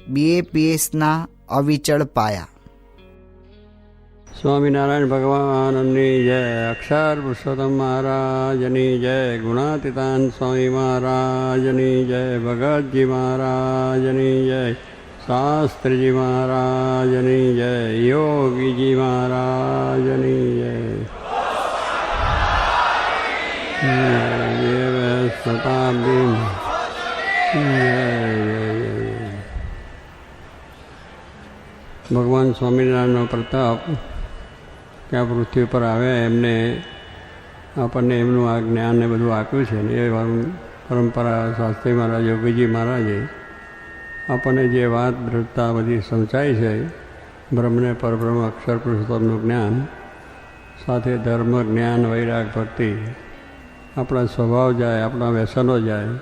BAPSના અવિચળ પાયા. સ્વામિનારાયણ ભગવાનની જય, અક્ષર પુરુષોત્તમ મહારાજની જય, ગુણાતીતાન સ્વામી મહારાજની જય, ભગતજી મહારાજની જય, શાસ્ત્રીજી મહારાજની જય, યોગીજી મહારાજની જય. શતાબ્દી ભગવાન સ્વામિનારાયણનો પ્રતાપ કે આ પૃથ્વી પર આવ્યા, એમને આપણને એમનું આ જ્ઞાનને બધું આપ્યું છે ને એ પરંપરા શાસ્ત્રી મહારાજ, યોગીજી મહારાજે આપણને જે વાત દ્રઢતા બધી સમજાય છે, બ્રહ્મને પરબ્રહ્મ અક્ષર પુરુષોત્તમનું જ્ઞાન સાથે ધર્મ, જ્ઞાન, વૈરાગ, ભક્તિ, આપણા સ્વભાવ જાય, આપણા વ્યસનો જાય,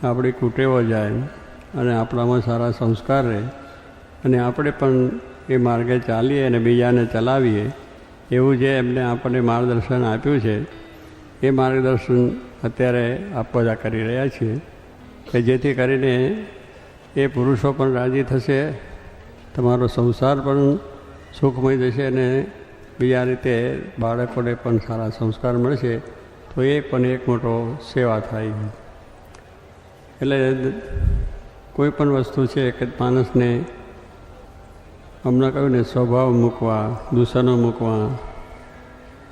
આપણી કુટેવો જાય અને આપણામાં સારા સંસ્કાર રહે અને આપણે પણ એ માર્ગે ચાલીએ અને બીજાને ચલાવીએ, એવું જે એમને આપણને માર્ગદર્શન આપ્યું છે એ માર્ગદર્શન અત્યારે આપવા કરી રહ્યા છીએ કે જેથી કરીને એ પુરુષો પણ રાજી થશે, તમારો સંસાર પણ સુખમય થશે અને બીજા રીતે બાળકોને પણ સારા સંસ્કાર મળશે, તો એ પણ એક મોટો સેવા થાય. એટલે કોઈ પણ વસ્તુ છે કે માણસને હમણાં કહ્યું ને સ્વભાવ મૂકવા, દૂષણો મૂકવા,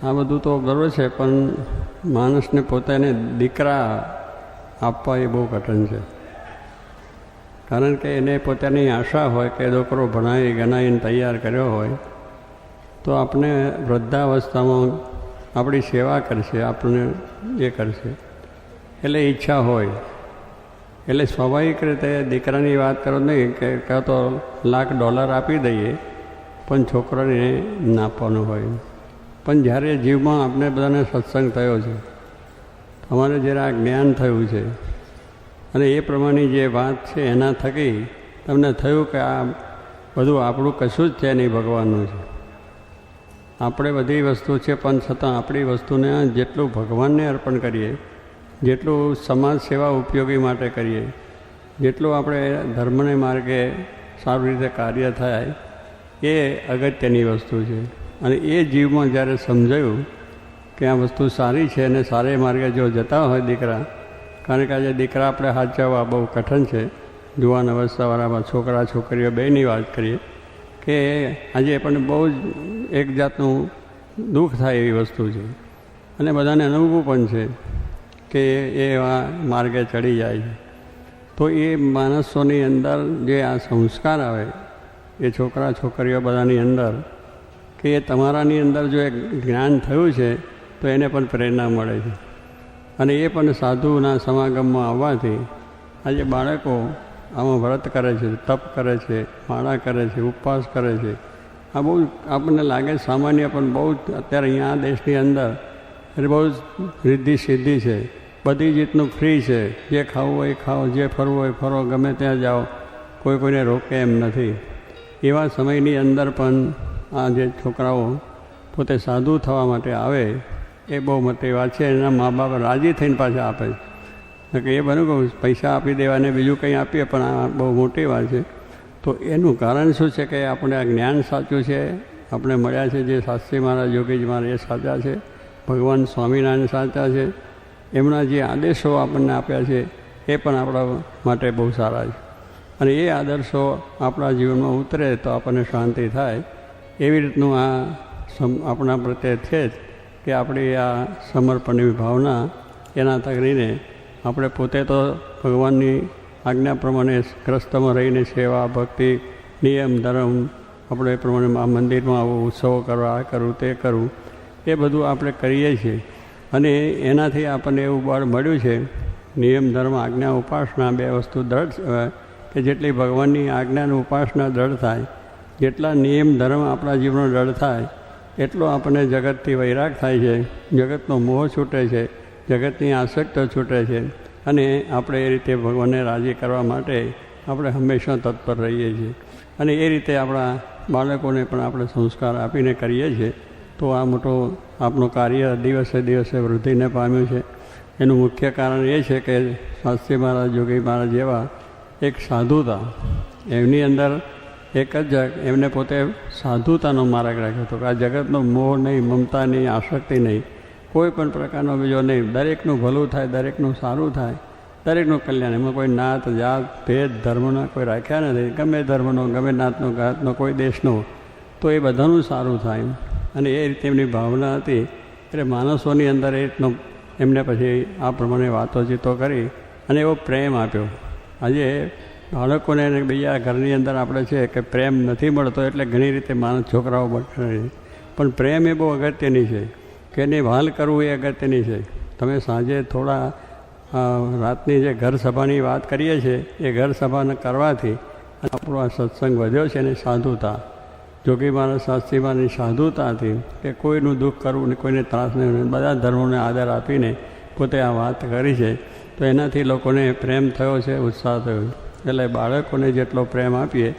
આ બધું તો બરાબર છે, પણ માણસને પોતાને દીકરા આપવા એ બહુ કઠિન છે. કારણ કે એને પોતાની આશા હોય કે છોકરો ભણાવી ગણાવીને તૈયાર કર્યો હોય તો આપણે વૃદ્ધાવસ્થામાં આપણી સેવા કરશે, આપણને એ કરશે, એટલે ઈચ્છા હોય. એટલે સ્વાભાવિક રીતે દીકરાની વાત કરો નહીં કે કાં તો $1,00,000 આપી દઈએ પણ છોકરાને ના આપવાનું હોય. પણ જ્યારે જીવમાં આપણે બધાને સત્સંગ થયો છે, તમારે જ્યારે આ જ્ઞાન થયું છે અને એ પ્રમાણે જે વાત છે એના થકી તમને થયું કે આ બધું આપણું કશું જ છે નહીં, ભગવાનનું છે. આપણે બધી વસ્તુ છે પણ છતાં આપણી વસ્તુને જેટલું ભગવાનને અર્પણ કરીએ, જેટલું સમાજ સેવા ઉપયોગી માટે કરીએ, જેટલું આપણે ધર્મને માર્ગે સારી રીતે કાર્ય થાય, એ અગત્યની વસ્તુ છે. અને એ જીવમાં જ્યારે સમજાયું કે આ વસ્તુ સારી છે અને સારા માર્ગે જો જતા હોય દીકરા, કારણ કે આજે દીકરા આપણે સાચવવા બહુ કઠિન છે. જુવાન અવસ્થાવાળામાં છોકરા છોકરીઓ બેયની વાત કરીએ કે આજે પણ બહુ જ એક જાતનું દુઃખ થાય એવી વસ્તુ છે અને બધાને અનુભવ પણ છે કે એ માર્ગે ચડી જાય છે. તો એ માણસોની અંદર જે આ સંસ્કાર આવે એ છોકરા છોકરીઓ બધાની અંદર કે એ તમારાની અંદર જો એક જ્ઞાન થયું છે તો એને પણ પ્રેરણા મળે છે. અને એ પણ સાધુના સમાગમમાં આવવાથી આજે બાળકો આમાં વ્રત કરે છે, તપ કરે છે, માળા કરે છે, ઉપવાસ કરે છે. આ બહુ આપણને લાગે સામાન્ય, પણ બહુ અત્યારે અહીંયા આ દેશની અંદર એટલે બહુ જ રિદ્ધિ સિદ્ધિ છે. બધી રીતનું ફ્રી છે, જે ખાવું હોય ખાઓ, જે ફરવું હોય ફરો, ગમે ત્યાં જાઓ, કોઈ કોઈને રોકે એમ નથી. એવા સમયની અંદર પણ આ જે છોકરાઓ પોતે સાધુ થવા માટે આવે એ બહુ મોટી વાત છે. એના મા બાપ રાજી થઈને પાછા આપે છે કે એ બનું કહું પૈસા આપી દેવાને બીજું કંઈ આપીએ, પણ આ બહુ મોટી વાત છે. તો એનું કારણ શું છે કે આપણે આ જ્ઞાન સાચું છે, આપણે મળ્યા છે, જે શાસ્ત્રી મહારાજ, યોગીજી મહારાજ એ સાચા છે, ભગવાન સ્વામિનારાયણ સાચા છે, એમના જે આદેશો આપણને આપ્યા છે એ પણ આપણા માટે બહુ સારા છે. અને એ આદર્શો આપણા જીવનમાં ઉતરે તો આપણને શાંતિ થાય. એવી રીતનું આ આપણા પ્રત્યે છે જ કે આપણી આ સમર્પણની ભાવના, એના તકરીને આપણે પોતે તો ભગવાનની આજ્ઞા પ્રમાણે ગ્રસ્તમાં રહીને સેવા, ભક્તિ, નિયમ, ધર્મ, આપણે એ પ્રમાણે આ મંદિરમાં આવું ઉત્સવો કરવા, આ કરવું, તે કરવું, એ બધું આપણે કરીએ છીએ. અને એનાથી આપણને એવું બળ મળ્યું છે, નિયમ, ધર્મ, આજ્ઞા, ઉપાસના, બે વસ્તુ દ્રઢ કે જેટલી ભગવાનની આજ્ઞાની ઉપાસના દ્રઢ થાય, જેટલા નિયમ ધર્મ આપણા જીવનનો દ્રઢ થાય, એટલો આપણને જગતથી વૈરાગ થાય છે, જગતનો મોહ છૂટે છે, જગતની આસક્તિ છૂટે છે. અને આપણે એ રીતે ભગવાનને રાજી કરવા માટે આપણે હંમેશા તત્પર રહીએ છીએ. અને એ રીતે આપણા બાળકોને પણ આપણે સંસ્કાર આપીને કરીએ છીએ. તો આ મોટો આપણું કાર્ય દિવસે દિવસે વૃદ્ધિને પામ્યું છે. એનું મુખ્ય કારણ એ છે કે શાસ્ત્રી મહારાજ, યોગી મહારાજ જેવા એક સાધુતા એમની અંદર એક જ એમને પોતે સાધુતાનો માર્ગ રાખ્યો હતો કે આ જગતનો મોહ નહીં, મમતા નહીં, આસક્તિ નહીં, કોઈ પણ પ્રકારનો બીજો નહીં. દરેકનું ભલું થાય, દરેકનું સારું થાય, દરેકનું કલ્યાણ. એમાં કોઈ નાત, જાત, ભેદ, ધર્મના કોઈ રાખ્યા નથી. ગમે ધર્મનો, ગમે નાતનો, ગાતનો, કોઈ દેશનો, તો એ બધાનું સારું થાય. અને એ રીતે એમની ભાવના હતી. એટલે માણસોની અંદર એ રીતનો એમને પછી આ પ્રમાણે વાતોચીતો કરી અને એવો પ્રેમ આપ્યો. આજે બાળકોને બીજા ઘરની અંદર આપણે છે કે પ્રેમ નથી મળતો એટલે ઘણી રીતે માણસ છોકરાઓ પણ પ્રેમ એ બહુ અગત્યની છે કે એને વહાલ કરવું એ અગત્યની છે. તમે સાંજે થોડા રાતની જે ઘર સભાની વાત કરીએ છીએ એ ઘર સભાને કરવાથી આપણો આ સત્સંગ વધ્યો છે ને સાધુતા, જોગી મહારાજ શાસ્ત્રી મહારાજની સાધુતા હતી કે કોઈનું દુઃખ કરવું ને કોઈને ત્રાસ નહીં, બધા ધર્મોને આદર આપીને પોતે આ વાત કરી છે. તો એનાથી લોકોને પ્રેમ થયો છે, ઉત્સાહ થયો. એટલે બાળકોને જેટલો પ્રેમ આપીએ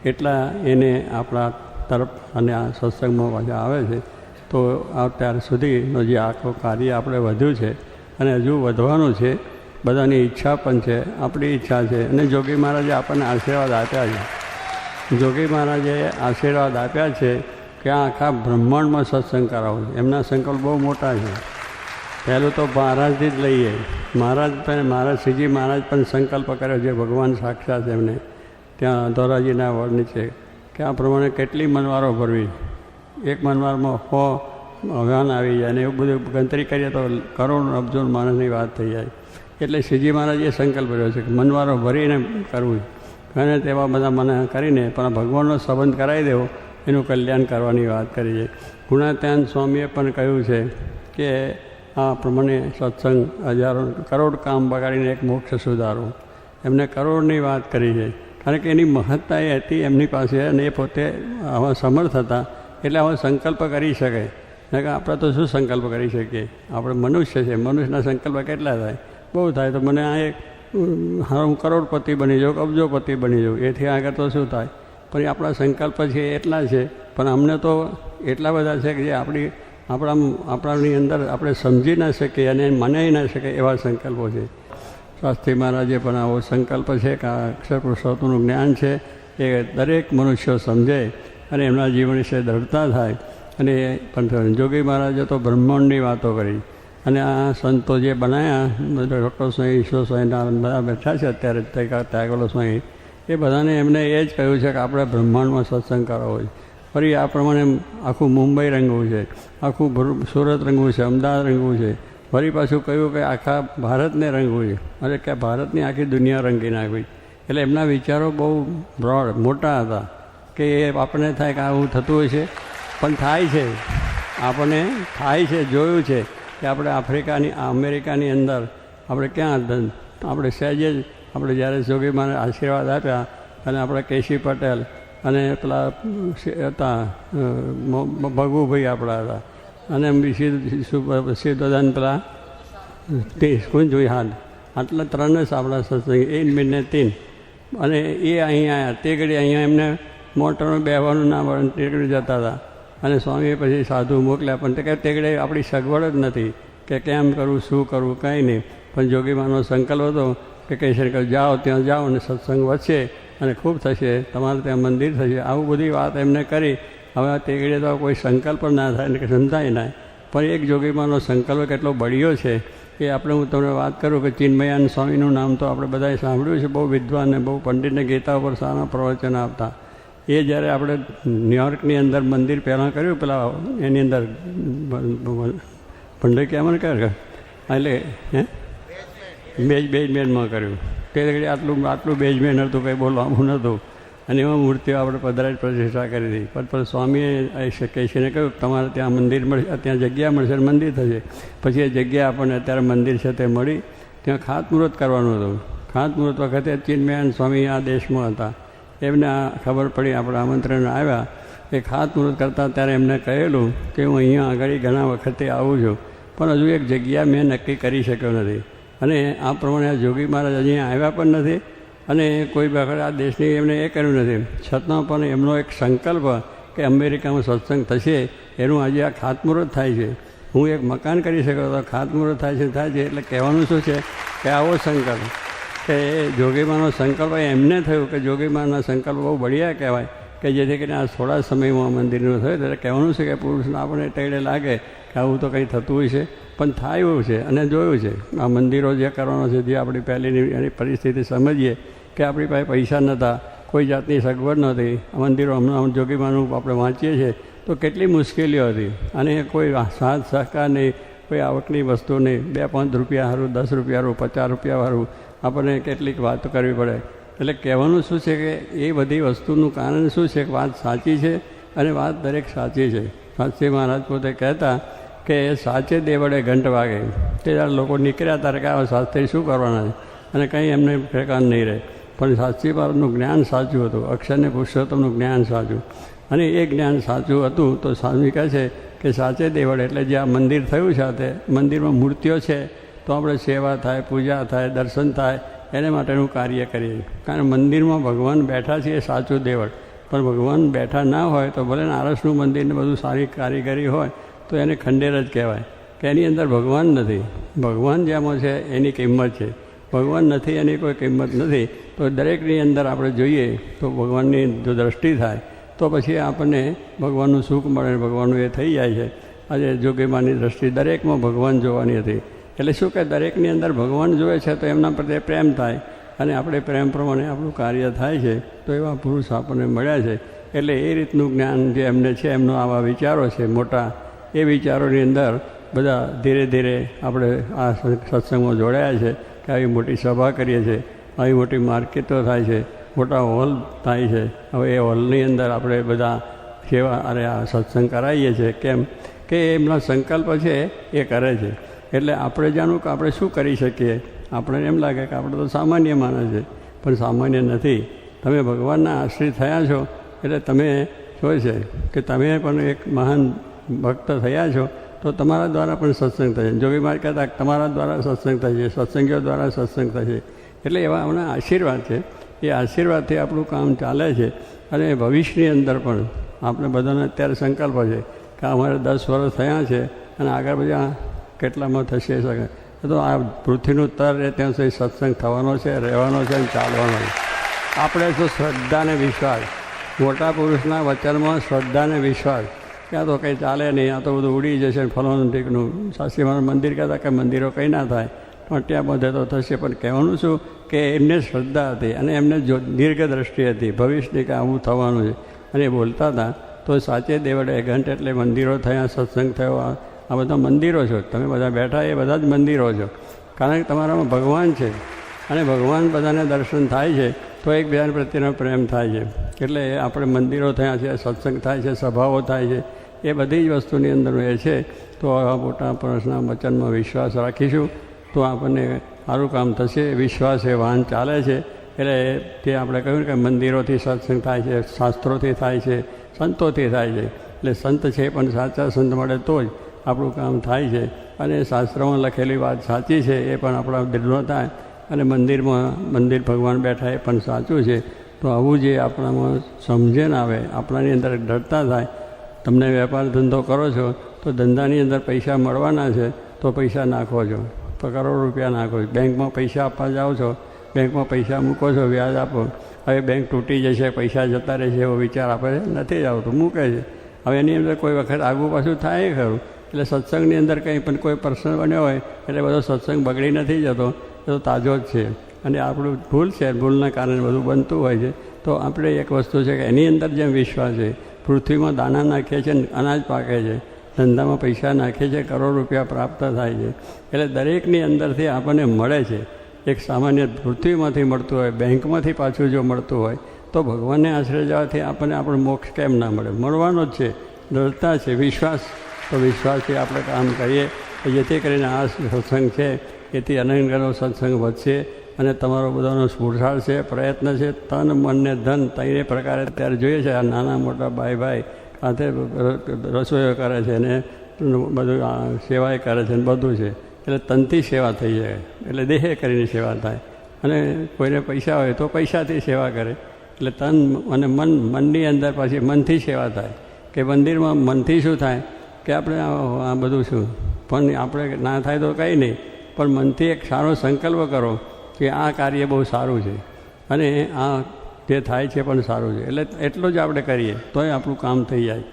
એટલા એને આપણા તરફ અને આ સત્સંગમાં પાછા આવે છે. તો અત્યાર સુધીનો જે આખું કાર્ય આપણે વધ્યું છે અને હજુ વધવાનું છે. બધાની ઈચ્છા પણ છે, આપણી ઈચ્છા છે. અને જોગી મહારાજે આપણને આશીર્વાદ આપ્યા છે. જોગી મહારાજે આશીર્વાદ આપ્યા છે કે આ આખા બ્રહ્માંડમાં સત્સંગ કરાવો. એમના સંકલ્પ બહુ મોટા છે. પહેલું તો મહારાજથી જ લઈએ. મહારાજ શ્રીજી મહારાજ પણ સંકલ્પ કર્યો છે, ભગવાન સાક્ષાત એમને ત્યાં ધોરાજીના વડ નીચે, કે આ પ્રમાણે કેટલી મનવારો ભરવી. એક મનવારમાં 100 અભિયાન આવી જાય અને એવું બધું ગણતરી કરીએ તો કરોડ અબજો માણસની વાત થઈ જાય. એટલે શ્રીજી મહારાજે સંકલ્પ કર્યો છે કે મનવારો ભરીને કરવું અને તેવા બધા મને કરીને પણ ભગવાનનો સંબંધ કરાવી દેવો, એનું કલ્યાણ કરવાની વાત કરી છે. ગુણાત્યાન સ્વામીએ પણ કહ્યું છે કે આ પ્રમાણે સત્સંગ હજારો કરોડ કામ બગાડીને એક મોક્ષ સુધારો. એમને કરોડની વાત કરી છે કારણ કે એની મહત્તા એ હતી એમની પાસે અને એ પોતે આવા સમર્થ હતા એટલે આવા સંકલ્પ કરી શકે. ને કે આપણે તો શું સંકલ્પ કરી શકીએ? આપણે મનુષ્ય છે, મનુષ્યના સંકલ્પ કેટલા થાય? બહુ થાય. તો મને આ એક હું કરોડપતિ બની જાઉં, અબજોપતિ બની જાઉં, એથી આગળ તો શું થાય? પણ એ આપણા સંકલ્પ છે એટલા છે. પણ અમને તો એટલા બધા છે કે જે આપણાની અંદર આપણે સમજી ના શકીએ અને મનાઈ ના શકીએ એવા સંકલ્પો છે. શાસ્ત્રી મહારાજે પણ આવો સંકલ્પ છે કે આ અક્ષર પુરુષોત્તમનું જ્ઞાન છે એ દરેક મનુષ્યો સમજે અને એમના જીવન વિશે દ્રઢતા થાય. અને પણ જોગી મહારાજે તો બ્રહ્માંડની વાતો કરી. અને આ સંતો જે બનાવ્યા, ડૉક્ટર સ્વામી, ઈશ્વર સ્વામી બધા બેઠા છે અત્યારે, ત્યાગલો સ્વામી, એ બધાને એમને એ જ કહ્યું છે કે આપણે બ્રહ્માંડમાં સત્સંગ કરવો છે. ફરી આ પ્રમાણે આખું મુંબઈ રંગવું છે, આખું સુરત રંગવું છે, અમદાવાદ રંગવું છે. ફરી પાછું કહ્યું કે આખા ભારતને રંગવું છે અને કે ભારતની આખી દુનિયા રંગી નાખવી. એટલે એમના વિચારો બહુ બ્રોડ મોટા હતા કે એ આપણને થાય કે આવું થતું હોય છે, પણ થાય છે. આપણને થાય છે, જોયું છે કે આપણે આફ્રિકાની, અમેરિકાની અંદર આપણે ક્યાં આપણે સહેજે જ આપણે જ્યારે જોગી મને આશીર્વાદ આપ્યા અને આપણે કેશી પટેલ અને પેલા હતા ભગુભાઈ આપણા હતા અને શિવદાન પેલા કુંજ જોઈ હાથ, આટલા 3 જ આપણા સત્સંગ 1 મિનિટ 3. અને એ અહીં આવ્યા તે ઘડી અહીંયા એમને મોટરમાં બેસવાનું ના મળે, તે ઘડી જતા હતા. અને સ્વામીએ પછી સાધુ મોકલ્યા, પણ તે કહે તે ઘડી આપણી સગવડ જ નથી કે કેમ કરવું, શું કરવું, કંઈ નહીં. પણ જોગીમાનો સંકલ્પ હતો કે કહી શકે જાઓ, ત્યાં જાઓ અને સત્સંગ વધશે અને ખૂબ થશે, તમારે ત્યાં મંદિર થશે. આવું બધી વાત એમને કરી. હવે તે ઘડીએ તો કોઈ સંકલ્પ ના થાય ને કે સમજાય ના. પણ એક જોગીમાનો સંકલ્પ કેટલો બળ્યો છે એ આપણે હું તમને વાત કરું કે ચિન્મયાનંદ સ્વામીનું નામ તો આપણે બધાએ સાંભળ્યું છે. બહુ વિદ્વાન ને બહુ પંડિતને ગીતા ઉપર સારા પ્રવચન આપતા. એ જ્યારે આપણે ન્યુયોર્કની અંદર મંદિર પહેલાં કર્યું, પેલા એની અંદર ભંડારી કેમ કરે એટલે બેઝમેન્ટમાં કર્યું. તે ઘડી આટલું બેઝમેન્ટ હતું, કંઈ બહુ લાંબુ નહોતું. અને એમાં મૂર્તિઓ આપણે પધરાજ પ્રતિષ્ઠા કરી હતી. પણ સ્વામીએ કહીને કહ્યું તમારે ત્યાં મંદિર મળશે, ત્યાં જગ્યા મળશે, મંદિર થશે. પછી એ જગ્યા આપણને અત્યારે મંદિર છે તે મળી. ત્યાં ખાતમુહૂર્ત કરવાનું હતું. ખાતમુહૂર્ત વખતે ચિન્મયાનંદ સ્વામી આ દેશમાં હતા. એમને આ ખબર પડી, આપણે આમંત્રણ આવ્યા. એ ખાતમુહૂર્ત કરતાં ત્યારે એમને કહેલું કે હું અહીંયા આગળ ઘણા વખતે આવું છું, પણ હજુ એક જગ્યા મેં નક્કી કરી શક્યો નથી. અને આ પ્રમાણે આ જોગી મહારાજ અહીંયા આવ્યા પણ નથી અને કોઈ વખત આ દેશની એમને એ કર્યું નથી. છતાં પણ એમનો એક સંકલ્પ કે અમેરિકામાં સત્સંગ થશે એનું આજે આ ખાતમુહૂર્ત થાય છે. હું એક મકાન કરી શક્યો તો ખાતમુહૂર્ત થાય છે. એટલે કહેવાનું શું છે કે આવો સંકલ્પ કે જોગીમાનો સંકલ્પ એમને થયું કે જોગીમાના સંકલ્પ બહુ બઢિયા કહેવાય કે જેથી કરીને આ થોડા સમયમાં મંદિરનું થયું ત્યારે કહેવાનું છે કે પુરુષને આપણે ટેડે લાગે કે આવું તો કંઈ થતું હોય છે, પણ થાય છે અને જોયું છે. આ મંદિરો જે કરવાનો છે, જે આપણી પહેલીની એની પરિસ્થિતિ સમજીએ કે આપણી પાસે પૈસા નહોતા, કોઈ જાતની સગવડ નહોતી. મંદિરો હમણાં જોગીમાનું આપણે વાંચીએ છીએ તો કેટલી મુશ્કેલીઓ હતી, અને કોઈ સાથ સહકાર નહીં, કોઈ આવકની વસ્તુ નહીં. 2-5 રૂપિયા સારું, 10 રૂપિયા સારું, 50 રૂપિયા સારું આપણને કેટલીક વાતો કરવી પડે. એટલે કહેવાનું શું છે કે એ બધી વસ્તુનું કારણ શું છે કે વાત સાચી છે અને વાત દરેક સાચી છે. શાસ્ત્રી મહારાજ પોતે કહેતા કે સાચે દેવડે ઘંટ વાગે. તે જ્યારે લોકો નીકળ્યા ત્યારે કે આ શાસ્ત્રી શું કરવાના છે, અને કંઈ એમને ઠેકાણ નહીં રહે. પણ શાસ્ત્રી મહારાજનું જ્ઞાન સાચું હતું, અક્ષરને પુરુષોત્તમનું જ્ઞાન સાચું, અને એ જ્ઞાન સાચું હતું. તો સ્વામી કહે છે કે સાચે દેવડે એટલે જે આ મંદિર થયું છે, તે મંદિરમાં મૂર્તિઓ છે તો આપણે સેવા થાય, પૂજા થાય, દર્શન થાય, એને માટેનું કાર્ય કરીએ. કારણ મંદિરમાં ભગવાન બેઠા છે એ સાચું દેવળ. પણ ભગવાન બેઠા ના હોય તો ભલે આરસનું મંદિરને બધું સારી કારીગરી હોય તો એને ખંડેર જ કહેવાય કે એની અંદર ભગવાન નથી. ભગવાન જેમાં છે એની કિંમત છે, ભગવાન નથી એની કોઈ કિંમત નથી. તો દરેકની અંદર આપણે જોઈએ તો ભગવાનની જો દ્રષ્ટિ થાય તો પછી આપણને ભગવાનનું સુખ મળે, ભગવાનનું એ થઈ જાય છે. આજે જોગીમાની દ્રષ્ટિ દરેકમાં ભગવાન જોવાની હતી. એટલે શું કે દરેકની અંદર ભગવાન જોવે છે તો એમના પ્રત્યે પ્રેમ થાય, અને આપણે પ્રેમ પ્રમાણે આપણું કાર્ય થાય છે. તો એવા પુરુષ આપણને મળ્યા છે. એટલે એ રીતનું જ્ઞાન જે એમને છે, એમનો આવા વિચારો છે મોટા, એ વિચારોની અંદર બધા ધીરે ધીરે આપણે આ સત્સંગમાં જોડાયા છે કે આવી મોટી સભા કરીએ છીએ, આવી મોટી માર્કેટો થાય છે, મોટા હોલ થાય છે. હવે એ હોલની અંદર આપણે બધા સેવા અને આ સત્સંગ કરાવીએ છીએ. કેમ કે એમના સંકલ્પ છે એ કરે છે. એટલે આપણે જાણું કે આપણે શું કરી શકીએ. આપણે એમ લાગે કે આપણે તો સામાન્ય માણસ છે, પણ સામાન્ય નથી. તમે ભગવાનના આશ્રિત થયા છો એટલે તમે શું છે કે તમે પણ એક મહાન ભક્ત થયા છો, તો તમારા દ્વારા પણ સત્સંગ થશે. જોગી મહારાજ કહેતા તમારા દ્વારા સત્સંગ થશે, સત્સંગીઓ દ્વારા સત્સંગ થશે. એટલે એવા હમણાં આશીર્વાદ છે. એ આશીર્વાદથી આપણું કામ ચાલે છે. અને ભવિષ્યની અંદર પણ આપણે બધાને અત્યારે સંકલ્પ છે કે અમારે 10 વર્ષ થયા છે અને આગળ બધા કેટલામાં થશે શકે. તો આ પૃથ્વીનું તર રહે ત્યાં સુધી સત્સંગ થવાનો છે, રહેવાનો છે અને ચાલવાનો છે. આપણે તો શ્રદ્ધા અને વિશ્વાસ, મોટા પુરુષના વચનમાં શ્રદ્ધા અને વિશ્વાસ, ત્યાં તો કંઈ ચાલે નહીં, આ તો બધું ઉડી જશે ફલાણું ઠીકનું. શાસ્ત્રી મારું મંદિર કહેતા કે મંદિરો કંઈ ના થાય, પણ ત્યાં બધે તો થશે. પણ કહેવાનું શું કે એમને શ્રદ્ધા હતી અને એમને દીર્ઘ દ્રષ્ટિ હતી ભવિષ્યની કે આવું થવાનું છે. અને એ બોલતા હતા તો સાચે દેવડે ઘંટ એટલે મંદિરો થયા, સત્સંગ થયો. આ બધા મંદિરો છો, તમે બધા બેઠા એ બધા જ મંદિરો છો. કારણ કે તમારામાં ભગવાન છે, અને ભગવાન બધાને દર્શન થાય છે તો એકબીજા પ્રત્યેનો પ્રેમ થાય છે. એટલે આપણે મંદિરો થયા છે, સત્સંગ થાય છે, સભાઓ થાય છે, એ બધી જ વસ્તુની અંદર એ છે. તો આવા મોટા પુરુષના વચનમાં વિશ્વાસ રાખીશું તો આપણને સારું કામ થશે. વિશ્વાસ એ વાહન ચાલે છે. એટલે તે આપણે કહ્યું કે મંદિરોથી સત્સંગ થાય છે, શાસ્ત્રોથી થાય છે, સંતોથી થાય છે. એટલે સંત છે પણ સાચા સંત મળે તો જ આપણું કામ થાય છે. અને શાસ્ત્રોમાં લખેલી વાત સાચી છે એ પણ આપણા દિલનો થાય. અને મંદિર ભગવાન બેઠા એ પણ સાચું છે. તો આવું જે આપણામાં સમજણ આવે, આપણાની અંદર ડરતા થાય. તમને વેપાર ધંધો કરો છો તો ધંધાની અંદર પૈસા મળવાના છે તો પૈસા નાખો છો, કરોડો રૂપિયા નાખો છો. બેંકમાં પૈસા આપવા જાઓ છો, બેંકમાં પૈસા મૂકો છો, વ્યાજ આપો. હવે બેંક તૂટી જશે, પૈસા જતા રહેશે એવો વિચાર આપણે નથી જ આવતો, મૂકે છે. હવે એની અંદર કોઈ વખત આગું પાછું થાય ખરું. એટલે સત્સંગની અંદર કંઈ પણ કોઈ પ્રશ્ન બન્યો હોય એટલે બધો સત્સંગ બગડી નથી જતો, એ તો તાજો જ છે. અને આપણું ભૂલ છે, ભૂલના કારણે બધું બનતું હોય છે. તો આપણે એક વસ્તુ છે કે એની અંદર જેમ વિશ્વાસ છે, પૃથ્વીમાં દાણા નાખીએ છીએ, અનાજ પાકે છે, ધંધામાં પૈસા નાખીએ છીએ, કરોડ રૂપિયા પ્રાપ્ત થાય છે. એટલે દરેકની અંદરથી આપણને મળે છે. એક સામાન્ય પૃથ્વીમાંથી મળતું હોય, બેંકમાંથી પાછું જો મળતું હોય, તો ભગવાનને આશ્રય જવાથી આપણને આપણું મોક્ષ કેમ ના મળે? મળવાનો જ છે. ડરતા છે, વિશ્વાસ. તો વિશ્વાસથી આપણે કામ કરીએ કે જેથી કરીને આ સત્સંગ છે એથી અનંતનો સત્સંગ વધશે. અને તમારો બધાનો પુરુષાર્થ છે, પ્રયત્ન છે, તન મન ને ધન ત્રણેય પ્રકારે અત્યારે જોઈએ છે. આ નાના મોટા ભાઈ સાથે રસોઈઓ કરે છે ને બધું સેવાય કરે છે ને બધું છે. એટલે તનથી સેવા થઈ જાય, એટલે દેહે કરીને સેવા થાય. અને કોઈને પૈસા હોય તો પૈસાથી સેવા કરે. એટલે તન અને મનની અંદર પાછી મનથી સેવા થાય. કે મંદિરમાં મનથી શું થાય કે આપણે આ બધું શું પણ આપણે ના થાય તો કંઈ નહીં, પણ મનથી એક સારો સંકલ્પ કરો કે આ કાર્ય બહુ સારું છે અને આ જે થાય છે પણ સારું છે, એટલે એટલું જ આપણે કરીએ તોય આપણું કામ થઈ જાય.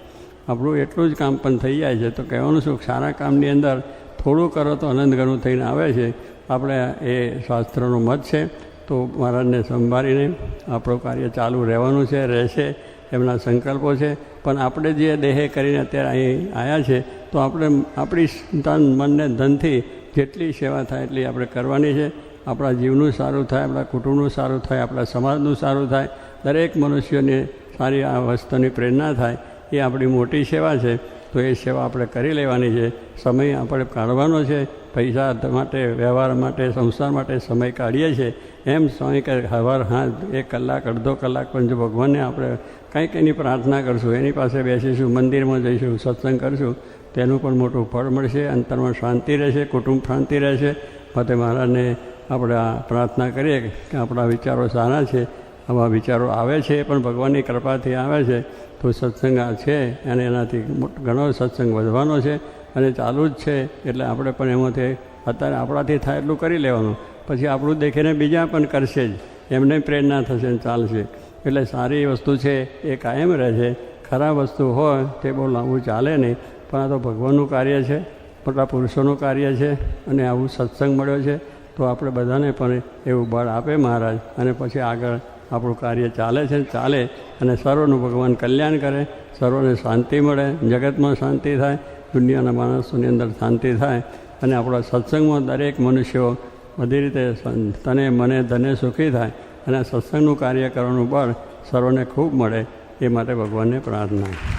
આપણું એટલું જ કામ પણ થઈ જાય છે. તો કહેવાનું શું, સારા કામની અંદર થોડું કરો તો અનંત ગણું થઈને આવે છે. આપણે એ શાસ્ત્રનો મત છે. તો મહારાજને સંભાળીને આપણું કાર્ય ચાલુ રહેવાનું છે, રહેશે, એમના સંકલ્પો છે. પણ આપણે જે દેહે કરીને અત્યારે અહીં આવ્યા છે તો આપણે આપણી તન મનને ધનથી જેટલી સેવા થાય એટલી આપણે કરવાની છે. આપણા જીવનું સારું થાય, આપણા કુટુંબનું સારું થાય, આપણા સમાજનું સારું થાય, દરેક મનુષ્યને સારી આ વસ્તુની પ્રેરણા થાય, એ આપણી મોટી સેવા છે. તો એ સેવા આપણે કરી લેવાની છે. સમય આપણે કાઢવાનો છે. પૈસા માટે, વ્યવહાર માટે, સંસાર માટે સમય કાઢીએ છીએ, એમ સમય કે સવાર હાથ 1 કલાક, અડધો કલાક પણ જો ભગવાનને આપણે કંઈક એની પ્રાર્થના કરશું, એની પાસે બેસીશું, મંદિરમાં જઈશું, સત્સંગ કરશું, તેનું પણ મોટું ફળ મળશે. અંતરમાં શાંતિ રહેશે, કુટુંબ શાંતિ રહેશે. માટે મહારાજને આપણે આ પ્રાર્થના કરીએ કે આપણા વિચારો સારા છે, આવા વિચારો આવે છે પણ ભગવાનની કૃપાથી આવે છે. તો સત્સંગ આ છે અને એનાથી ઘણો સત્સંગ વધવાનો છે અને ચાલુ જ છે. એટલે આપણે પણ એમાંથી અત્યારે આપણાથી થાય એટલું કરી લેવાનું. પછી આપણું દેખીને બીજા પણ કરશે જ, એમને પ્રેરણા થશે ને ચાલશે. એટલે સારી વસ્તુ છે એ કાયમ રહે છે. ખરાબ વસ્તુ હોય તે બહુ લાંબુ ચાલે નહીં. પણ આ તો ભગવાનનું કાર્ય છે, મોટા પુરુષોનું કાર્ય છે અને આવું સત્સંગ મળ્યો છે. તો આપણે બધાને પણ એવું બળ આપે મહારાજ, અને પછી આગળ આપણું કાર્ય ચાલે છે, ચાલે અને સર્વનું ભગવાન કલ્યાણ કરે, સર્વને શાંતિ મળે, જગતમાં શાંતિ થાય, દુનિયાના માણસોની અંદર શાંતિ થાય અને આપણા સત્સંગમાં દરેક મનુષ્યો બધી રીતે તને મને ધને સુખી થાય અને સત્સંગનું કાર્ય કરવાનું બળ સર્વને ખૂબ મળે. એ માટે ભગવાનને પ્રાર્થના.